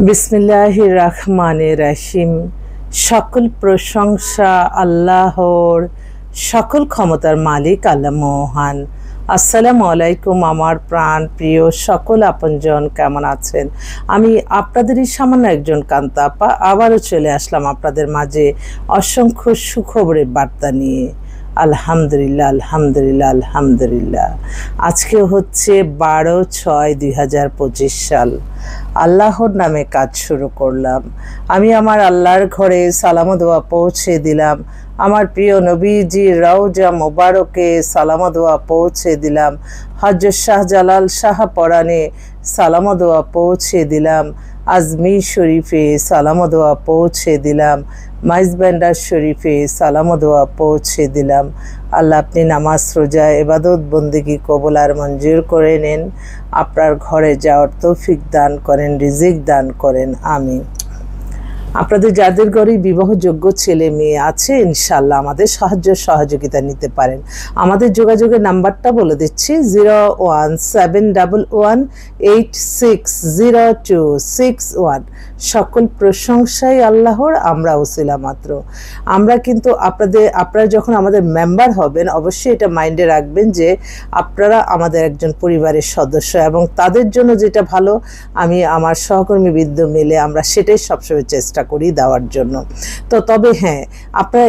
বিসমিল্লাহির রহমানির রহিম। সকল প্রশংসা আল্লাহর, সকল ক্ষমতার মালিক আল্লাহ মহান। আসসালামু আলাইকুম আমার প্রাণ প্রিয় সকল আপনজন, কেমন আছেন? আমি আপনাদেরই সামান্য একজন কান্তা আপা আবারও চলে আসলাম আপনাদের মাঝে অসংখ্য সুখবরের বার্তা নিয়ে। আলহামদুলিল্লাহ আলহামদুলিল্লাহ আলহামদুলিল্লাহ। আজকে হচ্ছে 12/6/2025 সাল। আল্লাহর নামে কাজ শুরু করলাম। আমি আমার আল্লাহর ঘরে সালাম দোয়া পৌঁছে দিলাম। আমার প্রিয় নবীজির রওজা মোবারকে সালাম দোয়া পৌঁছে দিলাম। হযরত শাহজালাল শাহ পরাণে সালাম দোয়া পৌঁছে দিলাম। আজমির শরীফে সালাম দোয়া পৌঁছে দিলাম। মাইজবান্ডার শরীফে সালাম দোয়া পৌঁছে দিলাম। আল্লাহ আপনি নামাজ রোজা ইবাদত বন্দেগী কবুল আর মঞ্জুর করে নেন। আপনার ঘরে যাওয়ার তৌফিক দান করেন, রিজিক দান করেন, আমিন। আপনাদের যাদের ঘরে বিবাহযোগ্য ছেলে মেয়ে আছে, ইনশাল্লাহ আমাদের সাহায্য সহযোগিতা নিতে পারেন। আমাদের যোগাযোগের নাম্বারটা বলে দিচ্ছি, 01711860261। সকল প্রশংসাই আল্লাহর, আমরা ওসিলা মাত্র। আমরা কিন্তু আপনারা যখন আমাদের মেম্বার হবেন, অবশ্যই এটা মাইন্ডে রাখবেন যে আপনারা আমাদের একজন পরিবারের সদস্য, এবং তাদের জন্য যেটা ভালো আমি আমার সহকর্মীবৃন্দ মিলে আমরা সেটাই সবসময় চেষ্টা করি দেওয়ার জন্য। তো তবে হ্যাঁ, আপনারা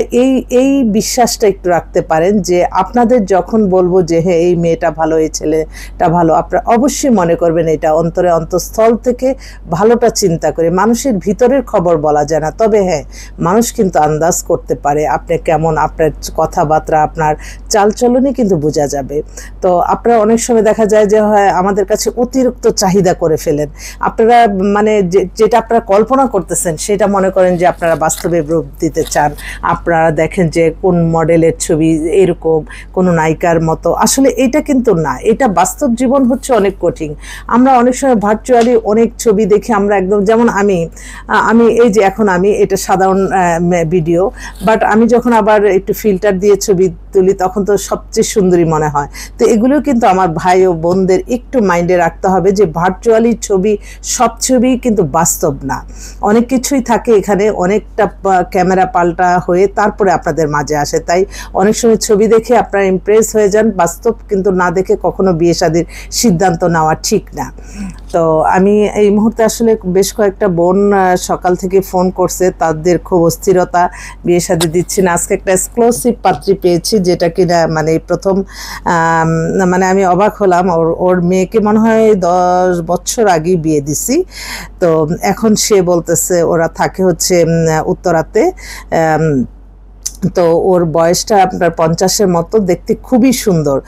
এই বিশ্বাসটা একটু রাখতে পারেন যে আপনাদের যখন বলবো যে হ্যাঁ এই মেয়েটা ভালো, এই ছেলেটা ভালো, আপনারা অবশ্যই মনে করবেন এটা অন্তরে অন্তঃস্থল থেকে ভালোটা চিন্তা করে। মানুষের ভিতরের খবর বলা যায় না, তবে হ্যাঁ মানুষ কিন্তু আন্দাজ করতে পারে আপনি কেমন, আপনার কথাবার্তা আপনার চালচলনই কিন্তু বোঝা যাবে। তো আপনারা অনেক সময় দেখা যায় যে হয় আমাদের কাছে অতিরিক্ত চাহিদা করে ফেলেন। আপনারা মানে যেটা আপনারা কল্পনা করতেছেন সেটা মনে করেন যে আপনারা বাস্তবে রূপ দিতে চান। আপনারা দেখেন যে কোন মডেলের ছবি এরকম, কোনো নায়িকার মতো। আসলে এটা কিন্তু না, এটা বাস্তব জীবন হচ্ছে অনেক কঠিন। আমরা অনেক সময় ভার্চুয়ালি অনেক ছবি দেখি, আমরা একদম যেমন আমি এই যে এখন আমি এটা সাধারণ ভিডিও, বাট আমি যখন আবার একটু ফিল্টার দিয়ে ছবি তুলি তখন তো সবচেয়ে সুন্দরী মনে হয়। তো এগুলো কিন্তু আমার ভাই ও বোনদের একটু মাইন্ডে রাখতে হবে যে ভার্চুয়ালি ছবি সব ছবি কিন্তু বাস্তব না, অনেক কিছুই থাকে এখানে, অনেকটা ক্যামেরা পাল্টা হয়ে তারপরে আপনাদের মাঝে আসে। তাই অনেক সময় ছবি দেখে আপনারা ইমপ্রেস হয়ে যান, বাস্তব কিন্তু না দেখে কখনো বিয়ে শাদীর সিদ্ধান্ত নেওয়া ঠিক না। তো আমি এই মুহূর্তে আসলে বেশ কয়েকটা বোন সকাল থেকে ফোন করছে, তাদের খুব অস্থিরতা, বিয়ে শাদী দিচ্ছি না। আজকে একটা এক্সক্লুসিভ পাত্রী পেয়েছি, যেটা কিনা মানে প্রথম মানে আমি অবাক হলাম। ওর মেয়েকে মনে হয় 10 বছর আগেই বিয়ে দিছি। তো এখন সে বলতেছে ওরা থাকে হচ্ছে উত্তরাতে। তো ওর বয়সটা আপনার 50-এর মতো, দেখতে খুবই সুন্দর।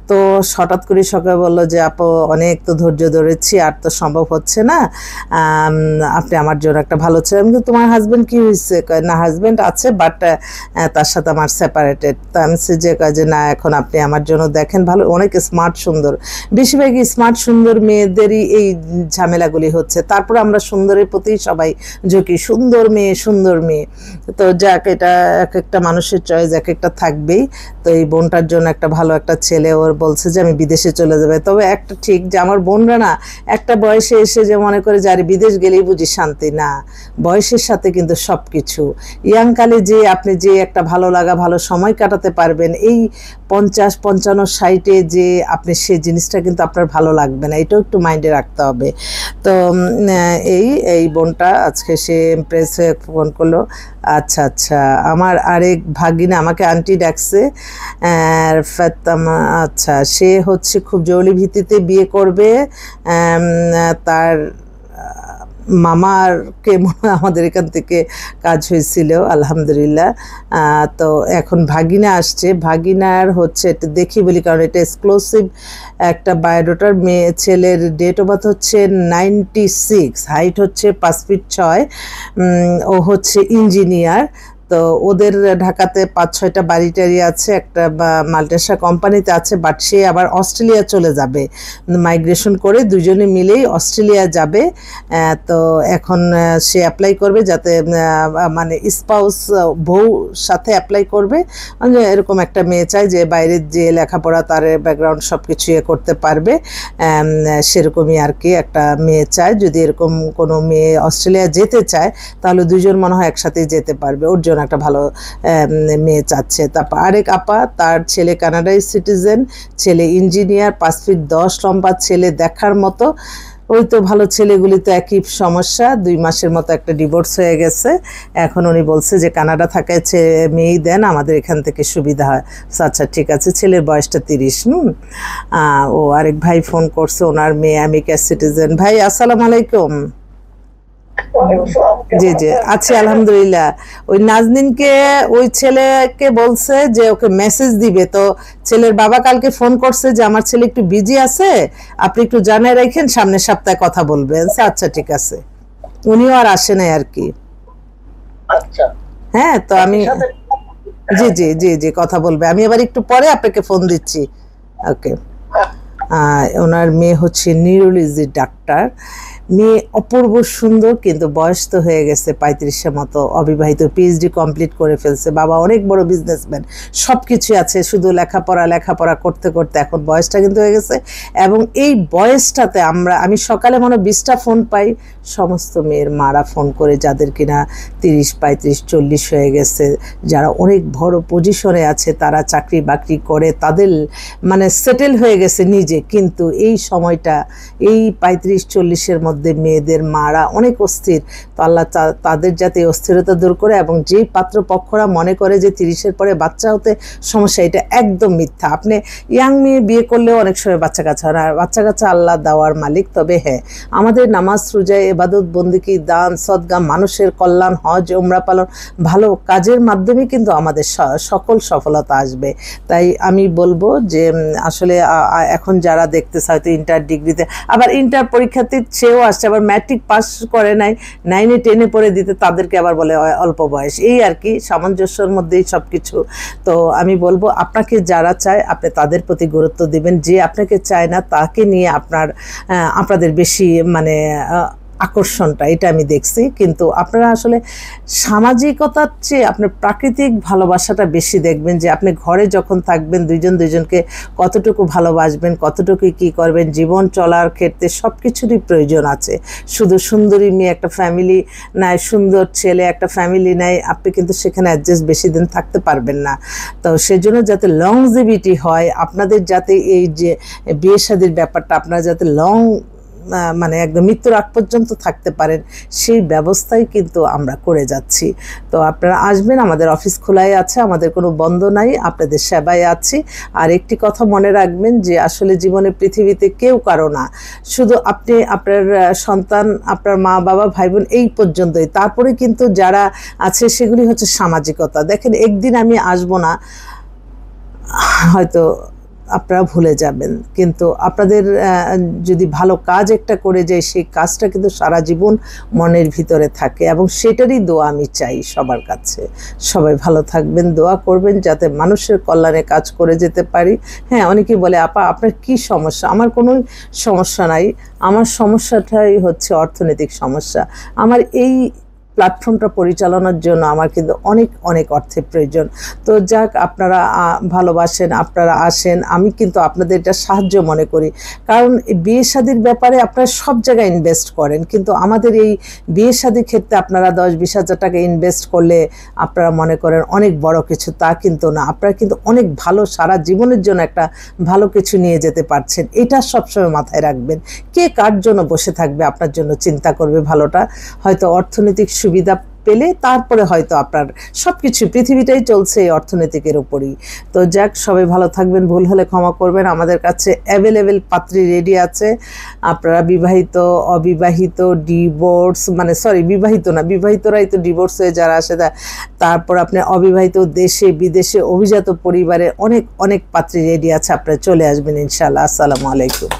তো হঠাৎ করে সকালে বললো যে আপু অনেক তো ধৈর্য ধরেছি, আর তো সম্ভব হচ্ছে না, আপনি আমার জন্য একটা ভালো ছেলে। আমি তোমার হাজব্যান্ড কি হয়েছে? না হাজব্যান্ড আছে, বাট তার সাথে আমার সেপারেটেড। তো আমি যে না এখন আপনি আমার জন্য দেখেন ভালো, অনেক স্মার্ট সুন্দর। বেশিরভাগই স্মার্ট সুন্দর মেয়েদেরই এই ঝামেলাগুলি হচ্ছে। তারপর আমরা সুন্দরের প্রতি সবাই ঝুঁকি, সুন্দর মেয়ে সুন্দর মেয়ে। তো যাক, এটা এক একটা মানুষের চয়েস এক একটা থাকবেই। তো এই বোনটার জন্য একটা ভালো একটা ছেলে, ওর বলছে যে আমি বিদেশে চলে যাবে। তবে একটা ঠিক যে আমার বোনরা না একটা বয়সে এসে যে মনে করে যে আরে বিদেশ গেলেই বুঝি শান্তি, না, বয়সের সাথে কিন্তু সব কিছু। ইয়াংকালে যে আপনি যে একটা ভালো লাগা ভালো সময় কাটাতে পারবেন, এই 50, 55, 60-এ যে আপনি সেই জিনিসটা কিন্তু আপনার ভালো লাগবে না, এটাও একটু মাইন্ডে রাখতে হবে। তো এই বোনটা আজকে সে ইমপ্রেস হয়ে ফোন করলো। আচ্ছা আচ্ছা, আমার আরেক ভাগিনা আমাকে আন্টি ডাকছে, ফাতেমা। আচ্ছা, সে হচ্ছে খুব জরুরি ভিত্তিতে বিয়ে করবে, তার মামারকে আমাদের এখান থেকে কাজ হয়েছিল আলহামদুলিল্লাহ। তো এখন ভাগিনা আসছে, ভাগিনার হচ্ছে এটা দেখি বলি কারণ এটা এক্সক্লুসিভ একটা বায়োডাটার। মেয়ে ছেলের ডেট অফ বার্থ হচ্ছে 96, হাইট হচ্ছে 5 ফিট 6, ও হচ্ছে ইঞ্জিনিয়ার। তো ওদের ঢাকাতে ৫-৬টা বাড়ি টাড়ি আছে, একটা মাল্টিনেশনাল কোম্পানিতে আছে, বাট সে আবার অস্ট্রেলিয়া চলে যাবে, মাইগ্রেশন করে দুজনে মিলেই অস্ট্রেলিয়া যাবে। তো এখন সে অ্যাপ্লাই করবে যাতে মানে স্পাউস বউ সাথে অ্যাপ্লাই করবে, এরকম একটা মেয়ে চায় যে বাইরের যে লেখাপড়া তার ব্যাকগ্রাউন্ড সব কিছু করতে পারবে, সেরকমই আর কি একটা মেয়ে চায়। যদি এরকম কোনো মেয়ে অস্ট্রেলিয়া যেতে চায় তাহলে দুজন মনে হয় একসাথেই যেতে পারবে, ওর জন্য একটা ভালো মেয়ে চাচ্ছে। তারপর আরেক আপা, তার ছেলে কানাডায় সিটিজেন, ছেলে ইঞ্জিনিয়ার, 5 ফিট 10 লম্বা ছেলে, দেখার মতো। ওই তো ভালো, ছেলেগুলি তো একই সমস্যা, 2 মাসের মতো একটা ডিভোর্স হয়ে গেছে। এখন উনি বলছে যে কানাডা থাকায় মেয়েই দেন, আমাদের এখান থেকে সুবিধা হয়। আচ্ছা ঠিক আছে, ছেলের বয়সটা 30। ও আরেক ভাই ফোন করছে, ওনার মেয়ে আমেরিকার সিটিজেন। ভাই আসসালামু আলাইকুম। জি জি, আছি আলহামদুলিল্লাহ। ওই নাজনীনকে ওই ছেলেকে বলছে যে ওকে মেসেজ দিবে, তো ছেলের বাবা কালকে ফোন করছে যে আমার ছেলে একটু বিজি আছে, আপনি একটু জানিয়ে রাখেন, সামনের সপ্তাহে কথা বলবেন। আচ্ছা ঠিক আছে, উনিও আর আসে নাই আর কি। আচ্ছা হ্যাঁ, তো আমি জি জি জি জি কথা বলবে, আমি আবার একটু পরে আপনাকে ফোন দিচ্ছি। ওকে। ওনার মেয়ে হচ্ছে নিউরোলজি ডাক্তার, মেয়ে অপূর্ব সুন্দর, কিন্তু বয়স তো হয়ে গেছে 35-এর মতো, অবিবাহিত, পিএইচডি কমপ্লিট করে ফেলছে, বাবা অনেক বড় বিজনেসম্যান, সব কিছু আছে, শুধু লেখাপড়া করতে করতে এখন বয়সটা কিন্তু হয়ে গেছে। এবং এই বয়সটাতে আমি সকালে মনে 20টা ফোন পাই, সমস্ত মেয়ের মারা ফোন করে, যাদের কিনা 30, 35, 40 হয়ে গেছে, যারা অনেক বড় পজিশনে আছে, তারা চাকরি বাকরি করে, তাদের মানে সেটেল হয়ে গেছে নিজে, কিন্তু এই সময়টা এই 35-40-এর মধ্যে মেয়েদের মারা অনেক অস্থির। তো আল্লাহ তাদের যাতে অস্থিরতা দূর করে, এবং যেই পাত্রপক্ষরা মনে করে যে 30-এর পরে বাচ্চা হতে সমস্যা, এটা একদম মিথ্যা। আপনি ইয়াং মেয়ে বিয়ে করলেও অনেক সময় বাচ্চা কাচ্চা হয় না, বাচ্চা কাচ্চা আল্লাহ দেওয়ার মালিক। তবে হ্যাঁ, আমাদের নামাজ, রোজা, ইবাদত, বন্দেগী, দান, সদকা, মানুষের কল্যাণ, হজ, উমরা পালন, ভালো কাজের মাধ্যমে কিন্তু আমাদের সকল সফলতা আসবে। তাই আমি বলবো যে আসলে এখন যারা দেখতেছে হয়তো ইন্টার ডিগ্রিতে, আবার ইন্টার পরীক্ষার্থীর চেয়েও আসছে, আবার ম্যাট্রিক পাস করে নাই, 9-এ 10-এ পড়ে দিতে, তাদেরকে আবার বলে অল্প বয়স, এই আর কি, সামঞ্জস্যের মধ্যেই সব কিছু। তো আমি বলবো আপনাকে যারা চায় আপনি তাদের প্রতি গুরুত্ব দিবেন, যে আপনাকে চায় না তাকে নিয়ে আপনাদের বেশি মানে আকর্ষণটা, এটা আমি দেখছি। কিন্তু আপনারা আসলে সামাজিকতার চেয়ে আপনার প্রাকৃতিক ভালোবাসাটা বেশি দেখবেন, যে আপনি ঘরে যখন থাকবেন দুইজন দুইজনকে কতটুকু ভালোবাসবেন, কতটুকু কি করবেন, জীবন চলার ক্ষেত্রে সব কিছুরই প্রয়োজন আছে। শুধু সুন্দরী মেয়ে একটা ফ্যামিলি নাই, সুন্দর ছেলে একটা ফ্যামিলি নাই, আপনি কিন্তু সেখানে অ্যাডজাস্ট বেশি দিন থাকতে পারবেন না। তো সেজন্য যাতে লংজিভিটি হয় আপনাদের, যাতে এই যে বিয়ে শাদীর ব্যাপারটা আপনারা যাতে মানে একদম মৃত্যুর আগ পর্যন্ত থাকতে পারেন, সেই ব্যবস্থাই কিন্তু আমরা করে যাচ্ছি। তো আপনারা আসবেন, আমাদের অফিস খোলাই আছে, আমাদের কোনো বন্ধ নাই, আপনাদের সেবায় আছি। আর একটি কথা মনে রাখবেন যে আসলে জীবনে পৃথিবীতে কেউ কারো না, শুধু আপনি, আপনার সন্তান, আপনার মা বাবা, ভাই বোন, এই পর্যন্তই। তারপরে কিন্তু যারা আছে সেগুলি হচ্ছে সামাজিকতা। দেখেন, একদিন আমি আসবো না, হয়তো আপনারা ভুলে যাবেন, কিন্তু আপনাদের যদি ভালো কাজ একটা করে যায়, সেই কাজটা কিন্তু সারা জীবন মনের ভিতরে থাকে, এবং সেটারই দোয়া আমি চাই সবার কাছে। সবাই ভালো থাকবেন, দোয়া করবেন যাতে মানুষের কল্যাণে কাজ করে যেতে পারি। হ্যাঁ, অনেকেই বলে আপা আপনার কি সমস্যা? আমার কোনো সমস্যা নাই, আমার সমস্যাটাই হচ্ছে অর্থনৈতিক সমস্যা। আমার এই প্ল্যাটফর্মটা পরিচালনার জন্য আমার কিন্তু অনেক অনেক অর্থের প্রয়োজন। তো যাক, আপনারা ভালোবাসেন, আপনারা আসেন, আমি কিন্তু আপনাদের এটা সাহায্য মনে করি। কারণ বিয়ে শাদীর ব্যাপারে আপনারা সব জায়গায় ইনভেস্ট করেন, কিন্তু আমাদের এই বিয়ে শাদীর ক্ষেত্রে আপনারা 10-20 হাজার টাকা ইনভেস্ট করলে আপনারা মনে করেন অনেক বড় কিছু, তা কিন্তু না। আপনারা কিন্তু অনেক ভালো, সারা জীবনের জন্য একটা ভালো কিছু নিয়ে যেতে পারছেন, এটা সবসময় মাথায় রাখবেন। কে কার জন্য বসে থাকবে, আপনার জন্য চিন্তা করবে ভালোটা। হয়তো অর্থনৈতিক সুবিধা পেলে তারপরে হয়তো আপনার সব কিছু, পৃথিবীটাই চলছে এই অর্থনৈতিকের উপরই। তো যাক, সবাই ভালো থাকবেন, ভুল হলে ক্ষমা করবেন। আমাদের কাছে অ্যাভেলেবেল পাত্রী রেডি আছে। আপনারা বিবাহিত, অবিবাহিত, ডিভোর্স, মানে সরি বিবাহিত না, বিবাহিতরাই তো ডিভোর্স হয়ে যারা আসে, তারপর আপনি অবিবাহিত, দেশে বিদেশে, অভিজাত পরিবারে অনেক অনেক পাত্রী রেডি আছে। আপনারা চলে আসবেন ইনশাআল্লাহ। আসসালামু আলাইকুম।